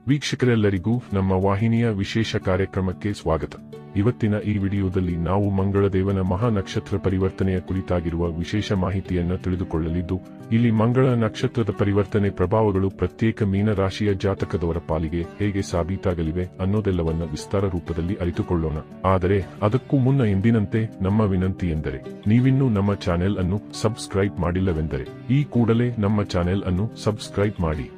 ವೀಕ್ಷಕರೆಲ್ಲರಿಗೂ ನಮ್ಮ ವಾಹಿನಿಯ ವಿಶೇಷ ಕಾರ್ಯಕ್ರಮಕ್ಕೆ ಸ್ವಾಗತ. ಇವತ್ತಿನ ಈ ವಿಡಿಯೋದಲ್ಲಿ ನಾವು ಮಂಗಳದೇವನ ಮಹಾ ನಕ್ಷತ್ರ ಪರಿವರ್ತನೆಯ ಕುರಿತಾಗಿರುವ ವಿಶೇಷ ಮಾಹಿತಿಯನ್ನು ತಿಳಿದುಕೊಳ್ಳಲಿದ್ದು, ಇಲ್ಲಿ ಮಂಗಳ ನಕ್ಷತ್ರದ ಪರಿವರ್ತನೆ ಪ್ರಭಾವಗಳು ಪ್ರತ್ಯೇಕ ಮೀನ ರಾಶಿಯ ಜಾತಕದವರ ಪಾಲಿಗೆ ಹೇಗೆ ಸಾಬೀತಾಗಲಿವೆ ಅನ್ನೋದೆಲ್ಲವನ್ನ ವಿಸ್ತಾರ ರೂಪದಲ್ಲಿ ಅರಿತುಕೊಳ್ಳೋಣ. ಆದರೆ ಅದಕ್ಕೂ ಮುನ್ನ ಎಂದಿನಂತೆ ನಮ್ಮ ವಿನಂತಿ ಎಂದರೆ, ನೀವಿನ್ನೂ ನಮ್ಮ ಚಾನೆಲ್ ಅನ್ನು ಸಬ್ಸ್ಕ್ರೈಬ್ ಮಾಡಿಲ್ಲವೆಂದರೆ ಈ ಕೂಡಲೇ ನಮ್ಮ ಚಾನೆಲ್ ಅನ್ನು ಸಬ್ಸ್ಕ್ರೈಬ್ ಮಾಡಿ.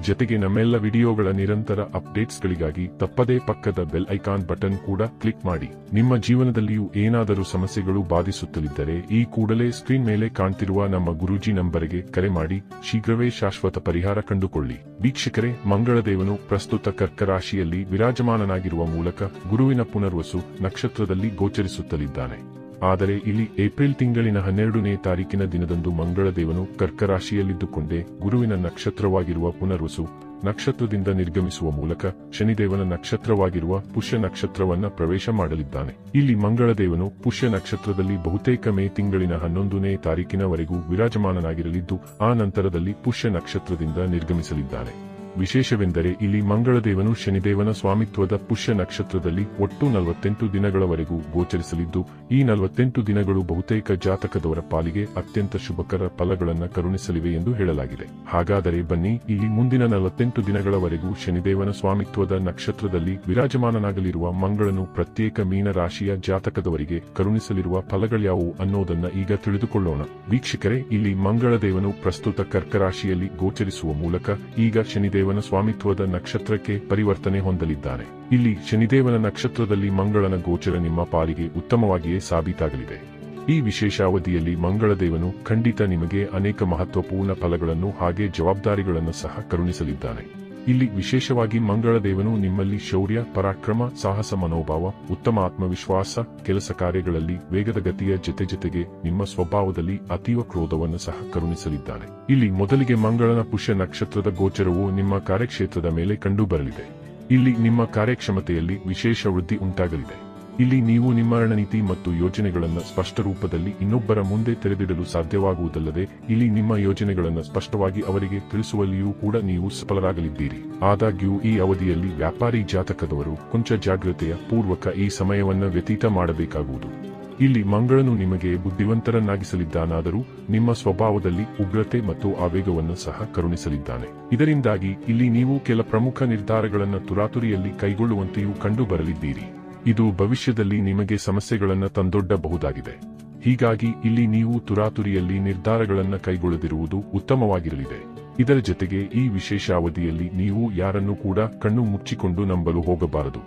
ಜೊತೆಗೆ ನಮ್ಮೆಲ್ಲ ವಿಡಿಯೋಗಳ ನಿರಂತರ ಅಪ್ಡೇಟ್ಸ್ಗಳಿಗಾಗಿ ತಪ್ಪದೇ ಪಕ್ಕದ ಬೆಲ್ ಐಕಾನ್ ಬಟನ್ ಕೂಡ ಕ್ಲಿಕ್ ಮಾಡಿ. ನಿಮ್ಮ ಜೀವನದಲ್ಲಿಯೂ ಏನಾದರೂ ಸಮಸ್ಯೆಗಳು ಬಾಧಿಸುತ್ತಲಿದ್ದರೆ ಈ ಕೂಡಲೇ ಸ್ಕ್ರೀನ್ ಮೇಲೆ ಕಾಣ್ತಿರುವ ನಮ್ಮ ಗುರೂಜಿ ನಂಬರ್ಗೆ ಕರೆ ಮಾಡಿ ಶೀಘ್ರವೇ ಶಾಶ್ವತ ಪರಿಹಾರ ಕಂಡುಕೊಳ್ಳಿ. ವೀಕ್ಷಕರೇ, ಮಂಗಳದೇವನು ಪ್ರಸ್ತುತ ಕರ್ಕ ರಾಶಿಯಲ್ಲಿ ವಿರಾಜಮಾನನಾಗಿರುವ ಮೂಲಕ ಗುರುವಿನ ಪುನರ್ವಸು ನಕ್ಷತ್ರದಲ್ಲಿ ಗೋಚರಿಸುತ್ತಲಿದ್ದಾನೆ. ಆದರೆ ಇಲ್ಲಿ ಏಪ್ರಿಲ್ ತಿಂಗಳಿನ 12ನೇ ತಾರೀಕಿನ ದಿನದಂದು ಮಂಗಳದೇವನು ಕರ್ಕ ರಾಶಿಯಲ್ಲಿದ್ದುಕೊಂಡೇ ಗುರುವಿನ ನಕ್ಷತ್ರವಾಗಿರುವ ಪುನರ್ವಸು ನಕ್ಷತ್ರದಿಂದ ನಿರ್ಗಮಿಸುವ ಮೂಲಕ ಶನಿದೇವನ ನಕ್ಷತ್ರವಾಗಿರುವ ಪುಷ್ಯ ನಕ್ಷತ್ರವನ್ನ ಪ್ರವೇಶ ಮಾಡಲಿದ್ದಾನೆ. ಇಲ್ಲಿ ಮಂಗಳದೇವನು ಪುಷ್ಯ ನಕ್ಷತ್ರದಲ್ಲಿ ಬಹುತೇಕ ಮೇ ತಿಂಗಳಿನ 11ನೇ ತಾರೀಕಿನವರೆಗೂ ವಿರಾಜಮಾನನಾಗಿರಲಿದ್ದು, ಆ ನಂತರದಲ್ಲಿ ಪುಷ್ಯ ನಕ್ಷತ್ರದಿಂದ ನಿರ್ಗಮಿಸಲಿದ್ದಾನೆ. ವಿಶೇಷವೆಂದರೆ ಇಲ್ಲಿ ಮಂಗಳದೇವನು ಶನಿದೇವನ ಸ್ವಾಮಿತ್ವದ ಪುಷ್ಯ ನಕ್ಷತ್ರದಲ್ಲಿ ಒಟ್ಟು 48 ದಿನಗಳವರೆಗೂ ಗೋಚರಿಸಲಿದ್ದು, ಈ 48 ದಿನಗಳು ಬಹುತೇಕ ಜಾತಕದವರ ಪಾಲಿಗೆ ಅತ್ಯಂತ ಶುಭಕರ ಫಲಗಳನ್ನು ಕರುಣಿಸಲಿವೆ ಎಂದು ಹೇಳಲಾಗಿದೆ. ಹಾಗಾದರೆ ಬನ್ನಿ, ಇಲ್ಲಿ ಮುಂದಿನ 48 ದಿನಗಳವರೆಗೂ ಶನಿದೇವನ ಸ್ವಾಮಿತ್ವದ ನಕ್ಷತ್ರದಲ್ಲಿ ವಿರಾಜಮಾನನಾಗಲಿರುವ ಮಂಗಳನು ಪ್ರತ್ಯೇಕ ಮೀನ ರಾಶಿಯ ಜಾತಕದವರಿಗೆ ಕರುಣಿಸಲಿರುವ ಫಲಗಳ್ಯಾವು ಅನ್ನೋದನ್ನ ಈಗ ತಿಳಿದುಕೊಳ್ಳೋಣ. ವೀಕ್ಷಕರೇ, ಇಲ್ಲಿ ಮಂಗಳದೇವನು ಪ್ರಸ್ತುತ ಕರ್ಕ ರಾಶಿಯಲ್ಲಿ ಗೋಚರಿಸುವ ಮೂಲಕ ಈಗ ಶನಿದೇವ ಸ್ವಾಮಿತ್ವದ ನಕ್ಷತ್ರಕ್ಕೆ ಪರಿವರ್ತನೆ ಹೊಂದಲಿದ್ದಾನೆ. ಇಲ್ಲಿ ಶನಿದೇವನ ನಕ್ಷತ್ರದಲ್ಲಿ ಮಂಗಳನ ಗೋಚರ ನಿಮ್ಮ ಪಾಲಿಗೆ ಉತ್ತಮವಾಗಿಯೇ ಸಾಬೀತಾಗಲಿದೆ. ಈ ವಿಶೇಷ ಅವಧಿಯಲ್ಲಿ ಮಂಗಳದೇವನು ಖಂಡಿತ ನಿಮಗೆ ಅನೇಕ ಮಹತ್ವಪೂರ್ಣ ಫಲಗಳನ್ನು ಹಾಗೆ ಜವಾಬ್ದಾರಿಗಳನ್ನು ಸಹ ಕರುಣಿಸಲಿದ್ದಾನೆ. ಇಲ್ಲಿ ವಿಶೇಷವಾಗಿ ಮಂಗಳದೇವನು ನಿಮ್ಮಲ್ಲಿ ಶೌರ್ಯ, ಪರಾಕ್ರಮ, ಸಾಹಸ ಮನೋಭಾವ, ಉತ್ತಮ ಆತ್ಮವಿಶ್ವಾಸ, ಕೆಲಸ ಕಾರ್ಯಗಳಲ್ಲಿ ವೇಗದ ಗತಿಯ ಜೊತೆಗೆ ನಿಮ್ಮ ಸ್ವಭಾವದಲ್ಲಿ ಅತೀವ ಕ್ರೋಧವನ್ನು ಸಹ ಕರುಣಿಸಲಿದ್ದಾನೆ. ಇಲ್ಲಿ ಮೊದಲಿಗೆ ಮಂಗಳನ ಪುಷ್ಯ ನಕ್ಷತ್ರದ ಗೋಚರವು ನಿಮ್ಮ ಕಾರ್ಯಕ್ಷೇತ್ರದ ಮೇಲೆ ಕಂಡುಬರಲಿದೆ. ಇಲ್ಲಿ ನಿಮ್ಮ ಕಾರ್ಯಕ್ಷಮತೆಯಲ್ಲಿ ವಿಶೇಷ ವೃದ್ಧಿ ಉಂಟಾಗಲಿದೆ. ಇಲ್ಲಿ ನೀವು ನಿಮ್ಮ ರಣನೀತಿ ಮತ್ತು ಯೋಜನೆಗಳನ್ನು ಸ್ಪಷ್ಟ ರೂಪದಲ್ಲಿ ಇನ್ನೊಬ್ಬರ ಮುಂದೆ ತೆರೆದಿಡಲು ಸಾಧ್ಯವಾಗುವುದಲ್ಲದೆ, ಇಲ್ಲಿ ನಿಮ್ಮ ಯೋಜನೆಗಳನ್ನು ಸ್ಪಷ್ಟವಾಗಿ ಅವರಿಗೆ ತಿಳಿಸುವಲ್ಲಿಯೂ ಕೂಡ ನೀವು ಸಫಲರಾಗಲಿದ್ದೀರಿ. ಆದಾಗ್ಯೂ ಈ ಅವಧಿಯಲ್ಲಿ ವ್ಯಾಪಾರಿ ಜಾತಕದವರು ಕೊಂಚ ಜಾಗೃತೆಯ ಪೂರ್ವಕ ಈ ಸಮಯವನ್ನು ವ್ಯತೀತ ಮಾಡಬೇಕಾಗುವುದು. ಇಲ್ಲಿ ಮಂಗಳನು ನಿಮಗೆ ಬುದ್ಧಿವಂತರನ್ನಾಗಿಸಲಿದ್ದಾನಾದರೂ ನಿಮ್ಮ ಸ್ವಭಾವದಲ್ಲಿ ಉಗ್ರತೆ ಮತ್ತು ಆವೇಗವನ್ನು ಸಹ ಕರುಣಿಸಲಿದ್ದಾನೆ. ಇದರಿಂದಾಗಿ ಇಲ್ಲಿ ನೀವು ಕೆಲ ಪ್ರಮುಖ ನಿರ್ಧಾರಗಳನ್ನು ತುರಾತುರಿಯಲ್ಲಿ ಕೈಗೊಳ್ಳುವಂತೆಯೂ ಕಂಡುಬರಲಿದ್ದೀರಿ. ಇದು ಭವಿಷ್ಯದಲ್ಲಿ ನಿಮಗೆ ಸಮಸ್ಯೆಗಳನ್ನು ತಂದೊಡ್ಡಬಹುದಾಗಿದೆ. ಹೀಗಾಗಿ ಇಲ್ಲಿ ನೀವು ತುರಾತುರಿಯಲ್ಲಿ ನಿರ್ಧಾರಗಳನ್ನು ಕೈಗೊಳ್ಳದಿರುವುದು ಉತ್ತಮವಾಗಿರಲಿದೆ. ಇದರ ಜೊತೆಗೆ ಈ ವಿಶೇಷ ಅವಧಿಯಲ್ಲಿ ನೀವು ಯಾರನ್ನೂ ಕೂಡ ಕಣ್ಣು ಮುಚ್ಚಿಕೊಂಡು ನಂಬಲು ಹೋಗಬಾರದು.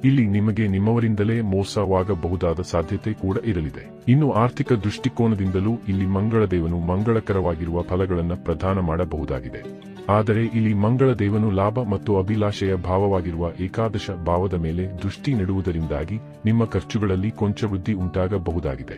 ಇಲ್ಲಿ ನಿಮಗೆ ನಿಮ್ಮವರಿಂದಲೇ ಮೋಸವಾಗಬಹುದಾದ ಸಾಧ್ಯತೆ ಕೂಡ ಇರಲಿದೆ. ಇನ್ನು ಆರ್ಥಿಕ ದೃಷ್ಟಿಕೋನದಿಂದಲೂ ಇಲ್ಲಿ ಮಂಗಳದೇವನು ಮಂಗಳಕರವಾಗಿರುವ ಫಲಗಳನ್ನು ಪ್ರದಾನ ಮಾಡಬಹುದಾಗಿದೆ. ಆದರೆ ಇಲ್ಲಿ ಮಂಗಳದೇವನು ಲಾಭ ಮತ್ತು ಅಭಿಲಾಷೆಯ ಭಾವವಾಗಿರುವ ಏಕಾದಶ ಭಾವದ ಮೇಲೆ ದೃಷ್ಟಿ ನೆಡುವುದರಿಂದಾಗಿ ನಿಮ್ಮ ಖರ್ಚುಗಳಲ್ಲಿ ಕೊಂಚ ವೃದ್ಧಿ ಉಂಟಾಗಬಹುದಾಗಿದೆ.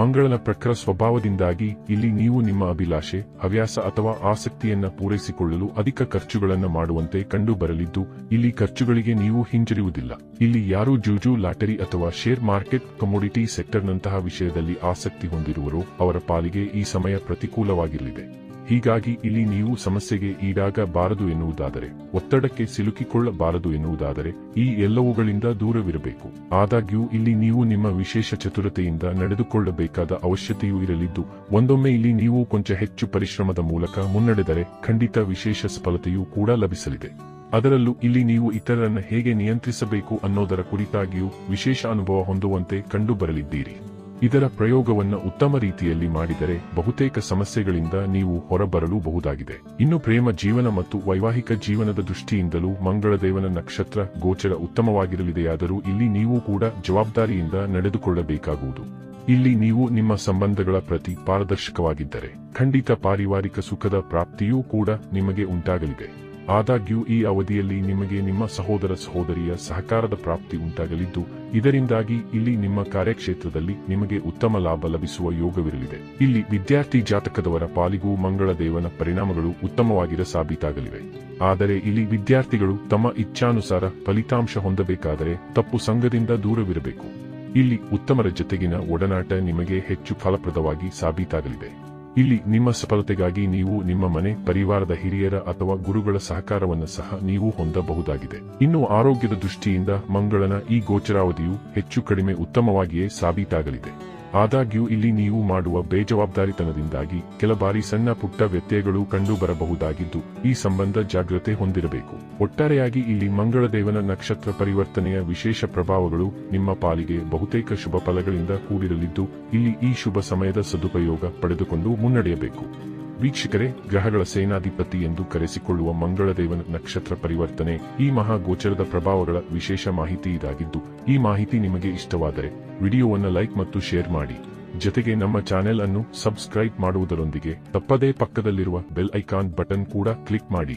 ಮಂಗಳನ ಪ್ರಖರ ಸ್ವಭಾವದಿಂದಾಗಿ ಇಲ್ಲಿ ನೀವು ನಿಮ್ಮ ಅಭಿಲಾಷೆ, ಹವ್ಯಾಸ ಅಥವಾ ಆಸಕ್ತಿಯನ್ನ ಪೂರೈಸಿಕೊಳ್ಳಲು ಅಧಿಕ ಖರ್ಚುಗಳನ್ನು ಮಾಡುವಂತೆ ಕಂಡುಬರಲಿದ್ದು, ಇಲ್ಲಿ ಖರ್ಚುಗಳಿಗೆ ನೀವು ಹಿಂಜರಿಯುವುದಿಲ್ಲ. ಇಲ್ಲಿ ಯಾರು ಜೂಜು, ಲಾಟರಿ ಅಥವಾ ಶೇರ್ ಮಾರ್ಕೆಟ್, ಕಮೋಡಿಟಿ ಸೆಕ್ಟರ್ನಂತಹ ವಿಷಯದಲ್ಲಿ ಆಸಕ್ತಿ ಹೊಂದಿರುವರೋ ಅವರ ಪಾಲಿಗೆ ಈ ಸಮಯ ಪ್ರತಿಕೂಲವಾಗಿರಲಿದೆ. ಹೀಗಾಗಿ ಇಲ್ಲಿ ನೀವು ಸಮಸ್ಯೆಗೆ ಈಡಾಗಬಾರದು ಎನ್ನುವುದಾದರೆ, ಒತ್ತಡಕ್ಕೆ ಸಿಲುಕಿಕೊಳ್ಳಬಾರದು ಎನ್ನುವುದಾದರೆ ಈ ಎಲ್ಲವುಗಳಿಂದ ದೂರವಿರಬೇಕು. ಆದಾಗ್ಯೂ ಇಲ್ಲಿ ನೀವು ನಿಮ್ಮ ವಿಶೇಷ ಚತುರತೆಯಿಂದ ನಡೆದುಕೊಳ್ಳಬೇಕಾದ ಅವಶ್ಯಕತೆಯೂ ಇರಲಿದ್ದು, ಒಂದೊಮ್ಮೆ ಇಲ್ಲಿ ನೀವು ಕೊಂಚ ಹೆಚ್ಚು ಪರಿಶ್ರಮದ ಮೂಲಕ ಮುನ್ನಡೆದರೆ ಖಂಡಿತ ವಿಶೇಷ ಸಫಲತೆಯೂ ಕೂಡ ಲಭಿಸಲಿದೆ. ಅದರಲ್ಲೂ ಇಲ್ಲಿ ನೀವು ಇತರರನ್ನು ಹೇಗೆ ನಿಯಂತ್ರಿಸಬೇಕು ಅನ್ನೋದರ ಕುರಿತಾಗಿಯೂ ವಿಶೇಷ ಅನುಭವ ಹೊಂದುವಂತೆ ಕಂಡುಬರಲಿದ್ದೀರಿ. ಇದರ ಪ್ರಯೋಗವನ್ನು ಉತ್ತಮ ರೀತಿಯಲ್ಲಿ ಮಾಡಿದರೆ ಬಹುತೇಕ ಸಮಸ್ಯೆಗಳಿಂದ ನೀವು ಹೊರಬರಲು ಬಹುದಾಗಿದೆ. ಇನ್ನು ಪ್ರೇಮ ಜೀವನ ಮತ್ತು ವೈವಾಹಿಕ ಜೀವನದ ದೃಷ್ಟಿಯಿಂದಲೂ ಮಂಗಳದೇವನ ನಕ್ಷತ್ರ ಗೋಚರ ಉತ್ತಮವಾಗಿರಲಿದೆಯಾದರೂ ಇಲ್ಲಿ ನೀವು ಕೂಡ ಜವಾಬ್ದಾರಿಯಿಂದ ನಡೆದುಕೊಳ್ಳಬೇಕಾಗುವುದು. ಇಲ್ಲಿ ನೀವು ನಿಮ್ಮ ಸಂಬಂಧಗಳ ಪ್ರತಿ ಪಾರದರ್ಶಕವಾಗಿದ್ದರೆ ಖಂಡಿತ ಪಾರಿವಾರಿಕ ಸುಖದ ಪ್ರಾಪ್ತಿಯೂ ಕೂಡ ನಿಮಗೆ ಉಂಟಾಗಲಿದೆ. ಆದಾಗ್ಯೂ ಈ ಅವಧಿಯಲ್ಲಿ ನಿಮಗೆ ನಿಮ್ಮ ಸಹೋದರ ಸಹೋದರಿಯ ಸಹಕಾರದ ಪ್ರಾಪ್ತಿ ಉಂಟಾಗಲಿದ್ದು, ಇದರಿಂದಾಗಿ ಇಲ್ಲಿ ನಿಮ್ಮ ಕಾರ್ಯಕ್ಷೇತ್ರದಲ್ಲಿ ನಿಮಗೆ ಉತ್ತಮ ಲಾಭ ಲಭಿಸುವ ಯೋಗವಿರಲಿದೆ. ಇಲ್ಲಿ ವಿದ್ಯಾರ್ಥಿ ಜಾತಕದವರ ಪಾಲಿಗೂ ಮಂಗಳದೇವನ ಪರಿಣಾಮಗಳು ಉತ್ತಮವಾಗಿರ ಸಾಬೀತಾಗಲಿವೆ. ಆದರೆ ಇಲ್ಲಿ ವಿದ್ಯಾರ್ಥಿಗಳು ತಮ್ಮ ಇಚ್ಛಾನುಸಾರ ಫಲಿತಾಂಶ ಹೊಂದಬೇಕಾದರೆ ತಪ್ಪು ಸಂಘದಿಂದ ದೂರವಿರಬೇಕು. ಇಲ್ಲಿ ಉತ್ತಮರ ಜೊತೆಗಿನ ಒಡನಾಟ ನಿಮಗೆ ಹೆಚ್ಚು ಫಲಪ್ರದವಾಗಿ ಸಾಬೀತಾಗಲಿದೆ. ಇಲ್ಲಿ ನಿಮ್ಮ ಸಫಲತೆಗಾಗಿ ನೀವು ನಿಮ್ಮ ಮನೆ ಪರಿವಾರದ ಹಿರಿಯರ ಅಥವಾ ಗುರುಗಳ ಸಹಕಾರವನ್ನು ಸಹ ನೀವು ಹೊಂದಬಹುದಾಗಿದೆ. ಇನ್ನು ಆರೋಗ್ಯದ ದೃಷ್ಟಿಯಿಂದ ಮಂಗಳನ ಈ ಗೋಚರಾವಧಿಯು ಹೆಚ್ಚು ಕಡಿಮೆ ಉತ್ತಮವಾಗಿಯೇ ಸಾಬೀತಾಗಲಿದೆ. ಆದಾಗ್ಯೂ ಇಲ್ಲಿ ನೀವು ಮಾಡುವ ಬೇಜವಾಬ್ದಾರಿತನದಿಂದಾಗಿ ಕೆಲ ಬಾರಿ ಸಣ್ಣ ಪುಟ್ಟ ವ್ಯತ್ಯಯಗಳು ಕಂಡುಬರಬಹುದಾಗಿದ್ದು ಈ ಸಂಬಂಧ ಜಾಗ್ರತೆ ಹೊಂದಿರಬೇಕು. ಒಟ್ಟಾರೆಯಾಗಿ ಇಲ್ಲಿ ಮಂಗಳದೇವನ ನಕ್ಷತ್ರ ಪರಿವರ್ತನೆಯ ವಿಶೇಷ ಪ್ರಭಾವಗಳು ನಿಮ್ಮ ಪಾಲಿಗೆ ಬಹುತೇಕ ಶುಭ ಫಲಗಳಿಂದ ಕೂಡಿರಲಿದ್ದು ಇಲ್ಲಿ ಈ ಶುಭ ಸಮಯದ ಸದುಪಯೋಗ ಪಡೆದುಕೊಂಡು ಮುನ್ನಡೆಯಬೇಕು. ವೀಕ್ಷಕರೇ, ಗ್ರಹಗಳ ಸೇನಾಧಿಪತಿ ಎಂದು ಕರೆಸಿಕೊಳ್ಳುವ ಮಂಗಳದೇವನ ನಕ್ಷತ್ರ ಪರಿವರ್ತನೆ ಈ ಮಹಾ ಗೋಚರದ ಪ್ರಭಾವಗಳ ವಿಶೇಷ ಮಾಹಿತಿ ಇದಾಗಿದ್ದು ಈ ಮಾಹಿತಿ ನಿಮಗೆ ಇಷ್ಟವಾದರೆ ವಿಡಿಯೋವನ್ನು ಲೈಕ್ ಮತ್ತು ಶೇರ್ ಮಾಡಿ. ಜೊತೆಗೆ ನಮ್ಮ ಚಾನೆಲ್ ಅನ್ನು ಸಬ್ಸ್ಕ್ರೈಬ್ ಮಾಡುವುದರೊಂದಿಗೆ ತಪ್ಪದೇ ಪಕ್ಕದಲ್ಲಿರುವ ಬೆಲ್ ಐಕಾನ್ ಬಟನ್ ಕೂಡ ಕ್ಲಿಕ್ ಮಾಡಿ.